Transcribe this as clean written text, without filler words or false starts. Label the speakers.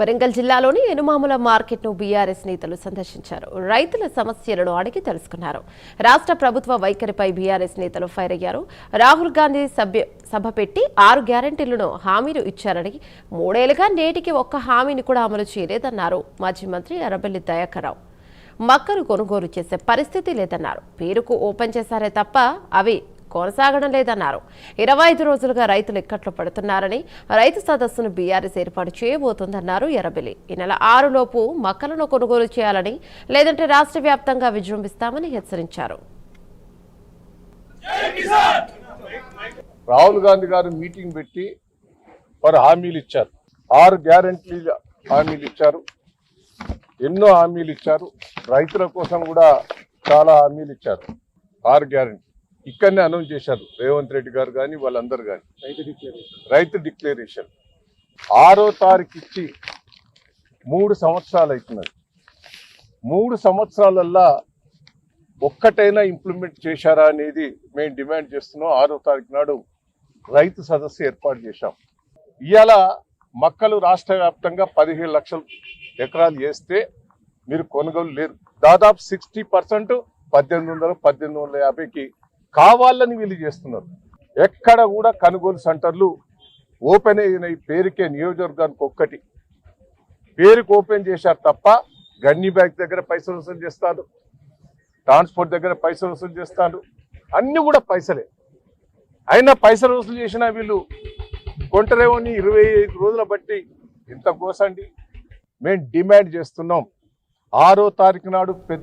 Speaker 1: వరంగల్ జిల్లాలోని ఎనుమాముల మార్కెట్ను బీఆర్ఎస్ నేతలు సందర్శించారు. రైతుల సమస్యలను అడిగి తెలుసుకున్నారు. రాష్ట్ర ప్రభుత్వ వైఖరిపై బీఆర్ఎస్ నేతలు ఫైర్ అయ్యారు. రాహుల్ గాంధీ సభ పెట్టి 6 గ్యారెంటీలను హామీలు ఇచ్చారని 3 ఏళ్లుగా నేటికి ఒక్క హామీని కూడా అమలు చేయలేదన్నారు మాజీ మంత్రి ఎర్రబెల్లి దయాకర్ రావు. మక్కలు కొనుగోలు చేసే పరిస్థితి లేదన్నారు. పేరుకు ఓపెన్ చేశారే తప్ప అవి కొనసాగడం లేదన్నారు. 25 రోజులుగా రైతులు ఇక్కట్లు పడుతున్నారని, రైతు సదస్సును బీఆర్ఎస్ ఏర్పాటు చేయబోతోందన్నారు ఎర్రబెల్లి. ఈ నెల 6 లోపు మక్కలను కొనుగోలు చేయాలని, లేదంటే రాష్ట్ర వ్యాప్తంగా విజృంభిస్తామని హెచ్చరించారు.
Speaker 2: రాహుల్ గాంధీ గారు మీటింగ్ పెట్టి వారు హామీలు ఇచ్చారు. 6 గ్యారెంటీల హామీలు ఇచ్చారు. ఎన్నో హామీలు ఇచ్చారు. రైతుల కోసం కూడా చాలా హామీలు ఇచ్చారు. 6 గ్యారెంటీ ఇక్కడనే అనౌన్స్ చేశారు రేవంత్ రెడ్డి గారు కానీ వాళ్ళందరూ కానీ. రైతు డిక్లరేషన్ 6వ తారీఖు ఇచ్చి 3 సంవత్సరాలు అవుతున్నది. 3 సంవత్సరాలల్లా ఒక్కటైనా ఇంప్లిమెంట్ చేశారా అనేది మేము డిమాండ్ చేస్తున్నాం. 6వ తారీఖు నాడు రైతు సదస్సు ఏర్పాటు చేశాం. ఇవాళ మక్కలు రాష్ట్ర వ్యాప్తంగా 17 లక్షల ఎకరాలు వేస్తే మీరు కొనుగోలు లేరు. దాదాపు 60% 1850కి కావాలని వీళ్ళు చేస్తున్నారు. ఎక్కడ కూడా కొనుగోలు సెంటర్లు ఓపెన్ అయిన పేరుకే నియోజకవర్గానికి ఒక్కటి పేరుకు ఓపెన్ చేశారు తప్ప గన్ని బ్యాగ్ దగ్గర పైసలు వసూలు చేస్తారు, ట్రాన్స్పోర్ట్ దగ్గర పైసలు వసూలు చేస్తారు. అన్ని కూడా పైసలే. అయినా పైసలు వసూలు చేసినా వీళ్ళు కొంటరేమోని 25 రోజుల బట్టి ఇంత కోసండి. మేము డిమాండ్ చేస్తున్నాం 6వ తారీఖు నాడు